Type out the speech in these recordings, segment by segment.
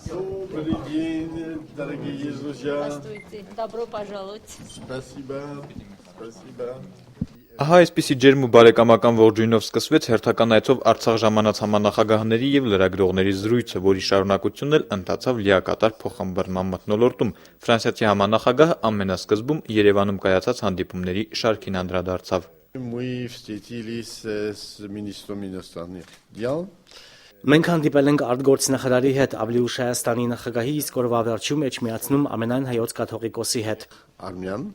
Добрый день, дорогие друзья. Здравствуйте. Добро пожаловать. Спасибо. Спасибо. Ահա այսպիսի ջերմ ու բարեկամական ողջույնով սկսվեց հերթական այցով Արցախ ժամանած համանախագահների եւ լրագրողների զրույցը, որի շարունակությունն էլ ընթացավ լիակատար փոխհմբռնման մթնոլորտում։ Ֆրանսիացի համանախագահը ամենասկզբում Երևանում կայացած հանդիպումների շարքին անդրադարձավ։ Мы встретились с министром иностранных дел. Մենք հանդիպել ենք արտգործնախարարի հետ, ավելի ուշ Հայաստանի նախագահի, իսկ օրվա վերջում էջմիածնում ամենայն հայոց կաթողիկոսի հետ։ Армян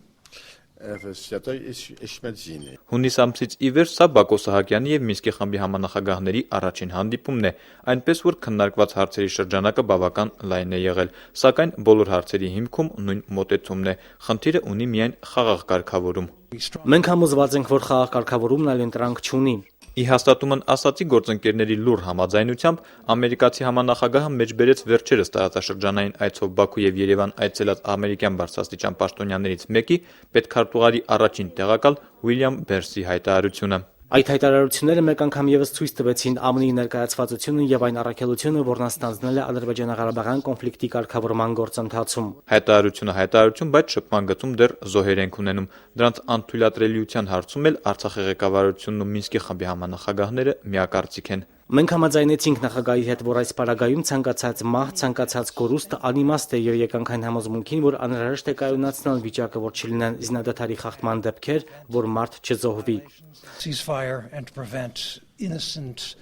в Святой Эшմедзине. Հունիս ամսից ի վեր սա Բակո Սահակյանի եւ Մինսկի խմբի համանախագահների առաջին հանդիպումն է, այնպես որ քննարկված հարցերի շրջանակը բավական լայն է եղել, սակայն բոլոր հարցերի հիմքում նույն մոտեցումն է։ Խնդիրը ունի միայն խաղաղ կարգավորում։ Մենք համոզված ենք, որ խաղաղ կարգավորումն այլընտրանք չունի։ Ի հաստատումն ասացի գործընկերների լուր համաձայնությամբ ամերիկացի համանախագահը մեջբերեց վերջերս տարածաշրջանային այցով Բաքու եւ Երևան այցելած ամերիկյան բարձրաստիճան պաշտոնյաներից մեկի պետքարտուղարի առաջին տեղակալ Ուիլյամ Բերսի հայտարարությունը։ Այդ հայտարարությունները մեկ անգամ եւս ցույց տվեցին ԱՄՆ-ի ներկայացվածությունը եւ այն առաքելությունը, որն ստանձնել է Ադրբեջանա-Ղարաբաղյան կոնֆլիկտի կարգավորման գործընթացում։ Հայտարարություն, բայց շփման գծում դեռ զոհեր ենք ունենում։ Դրանց անթույլատրելիության հարցում էլ Արցախի ղեկավարությունն ու Մինսկի խմբի համանախագահները միակարծիք են։ Մենք համաձայնեցինք նախագահի հետ, որ այս պարագայում ցանկացած մահ, ցանկացած կորուստ անիմաստ է եւ եկանք այն համոզմունքին, որ անհրաժեշտ է կայունացնել վիճակը, որ չլինեն զինադադարի խախտման դեպքեր, որ մարդ չզոհվի։ Ceasefire and to prevent innocent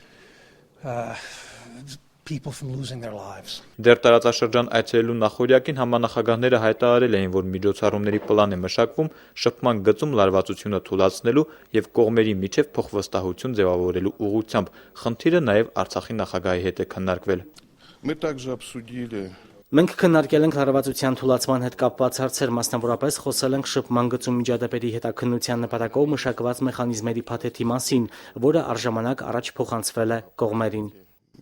people from losing their lives. Դեռ տարածաշրջան այցելելու նախօրյակին համանախագահները հայտարարել էին, որ միջոցառումների պլան է մշակվում շփման գծում լարվածությունը թույլատնելու եւ կողմերի միջև փոխվստահություն ձևավորելու ուղղությամբ։ Խնդիրը նաեւ Արցախի նախագահի հետ է քննարկվել։ Мы также обсудили Մենք քննարկել ենք լարվածության թույլատնման հետ կապված հարցեր, մասնավորապես խոսել ենք շփման գծում միջադեպերի հետաքննության նպատակով մշակված մեխանիզմերի փաթեթի մասին, որը առժամանակ առաջ փոխանցվել է կողմերին։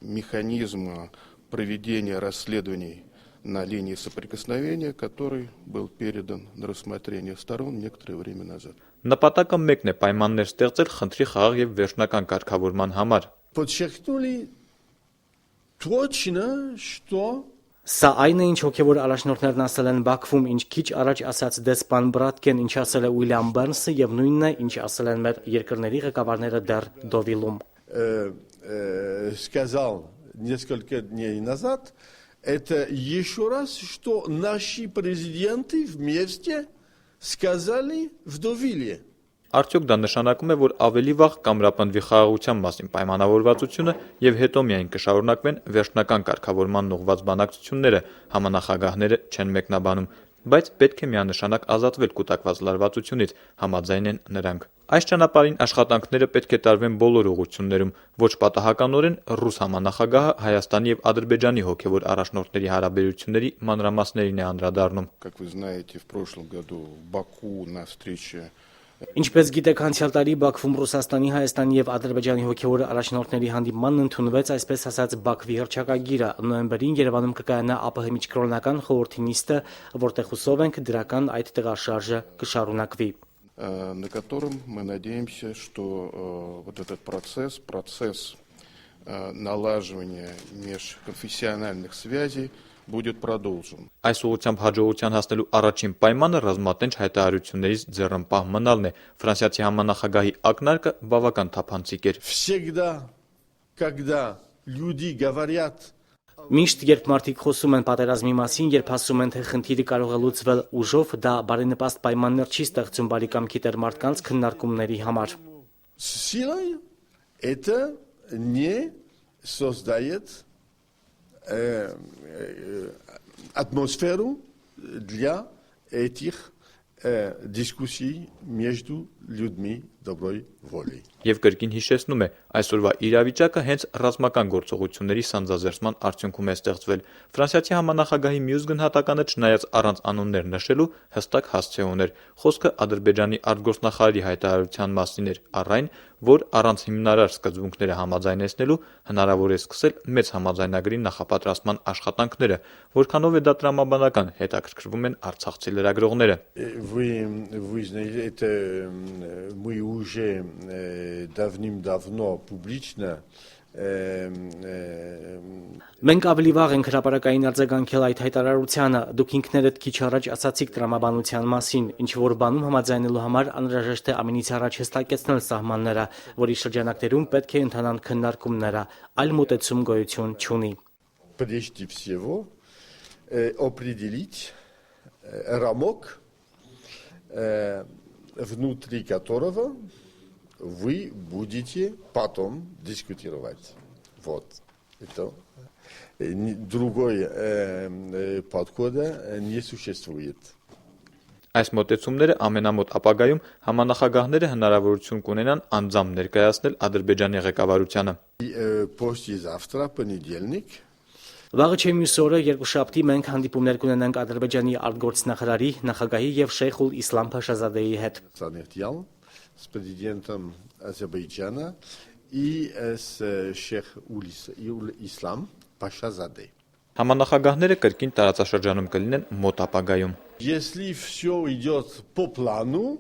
механизм проведения расследований на линии соприкосновения, который был передан на рассмотрение сторон некоторое время назад. Նպատակը մեկն է պայմաններ ստեղծել խնդրի խաղաղ եւ վերջնական կարգավորման համար։ Подчеркнули точно, что Սա այն է, ինչ հոգևոր առաջնորդներն ասել են Բաքվում, ինչ քիչ առաջ ասաց դեսպան Բրատկեն, ինչ ասել է Ուիլյամ Բերնսը եւ նույնն է, ինչ ասել են մեր երկրների ղեկավարները դեռ Դովիլում։ сказал несколько дней назад, это еще раз, что наши президенты вместе сказали в Довиле. Արդյոք դա նշանակում է, որ ավելի վաղ կամրապնդվի խաղաղության մասին պայմանավորվածությունը եւ հետո միայն կշարունակվեն վերջնական կարգավորման ուղղված բանակցությունները, համանախագահները չեն մեկնաբանում, բայց պետք է միանշանակ ազատվել կուտակված լարվածությունից, համաձայն են նրանք։ Այս ճանապարհին աշխատանքները պետք է տարվեն բոլոր ուղղություններում, ոչ պատահականորեն ռուս համանախագահը Հայաստանի եւ Ադրբեջանի հոգեվոր առաջնորդների հարաբերությունների մանրամասներին է անդրադառնում։ Как вы знаете, в прошлом году в Баку на встрече Ինչպես գիտեք, անցյալ տարի Բաքվում Ռուսաստանի, Հայաստանի եւ Ադրբեջանի հոգեվոր առաջնորդների հանդիպմանն ընդունվեց այսպես ասած Բաքվի հռչակագիրը։ Նոյեմբերին Երևանում կկայանա ԱՊՀ միջկրոնական խորհրդի նիստը, որտեղ հուսով ենք դրական այդ տեղաշարժը կշարունակվի։ на котором мы надеемся, что вот этот процесс налаживания межконфессиональных связей будет продолжен. Այս ուղղությամբ հաջողության հասնելու առաջին պայմանը ռազմատենչ հայտարարություններից ձեռնպահ մնալն է։ Ֆրանսիացի համանախագահի ակնարկը բավական թափանցիկ էր։ Всегда, когда люди говорят Միշտ երբ մարդիկ խոսում են պատերազմի մասին, երբ ասում են, թե խնդիրը կարող է լուծվել ուժով, դա բարենպաստ պայմաններ չի ստեղծում բարեկամքի տեր մարդկանց քննարկումների համար։ силой, это не создает атмосферу для этих дискуссий между людьми доброй волей. Եվ կրկին հիշեցնում է, այսօրվա իրավիճակը հենց ռազմական գործողությունների սանձազերծման արդյունքում է ստեղծվել։ Ֆրանսիացի համանախագահի մյուս գնահատականը չնայած առանց անուններ նշելու հստակ հասցե ուներ։ Խոսքը Ադրբեջանի արտգործնախարարի հայտարարության մասին էր, առ այն, որ առանց հիմնարար սկզբունքները համաձայնեցնելու հնարավոր է սկսել մեծ համաձայնագրի նախապատրաստման աշխատանքները, որքանով է դա տրամաբանական, հետաքրքրվում են արցախցի լրագրողները։ Вы знаете, это мы уже давным-давно публично Մենք ավելի վաղ ենք հրապարակային արձագանքել այդ հայտարարությանը, դուք ինքներդ քիչ առաջ ասացիք տրամաբանության մասին, ինչ որ բանում համաձայնելու համար անհրաժեշտ է ամենից առաջ հստակեցնել սահմանները, որի շրջանակներում պետք է ընթանան քննարկումները, այլ մոտեցում գոյություն չունի։ Прежде всего, определить рамок, внутри которого вы будете потом дискутировать. Вот. Это другой подхода не существует. Այս մոտեցումները ամենամոտ ապագայում համանախագահները հնարավորություն կունենան անձամբ ներկայացնել Ադրբեջանի ղեկավարությանը։ Послезавтра, понедельник, Վաղը չէ մյուս օրը երկուշաբթի մենք հանդիպումներ կունենանք Ադրբեջանի արտգործնախարարի, նախագահի եւ Շեյխ Իսլամ Փաշազադեի հետ։ Санехтиял с президентом Азербайджана и с шейх Ислам Пашазадeh. Համանախագահները կրկին տարածաշրջանում կլինեն մոտ ապագայում։ Если все идет по плану,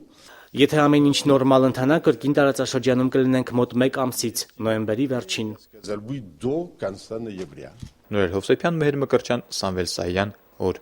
Եթե ամեն ինչ նորմալ ընթանա, կրկին տարածաշրջանում կլինենք մոտ 1 ամսից, նոյեմբերի վերջին։ сказать, будет до конца ноября. Նորեր Հովսեփյան, Մեհեր Մկրտչյան, Սամվել Սայյան, օր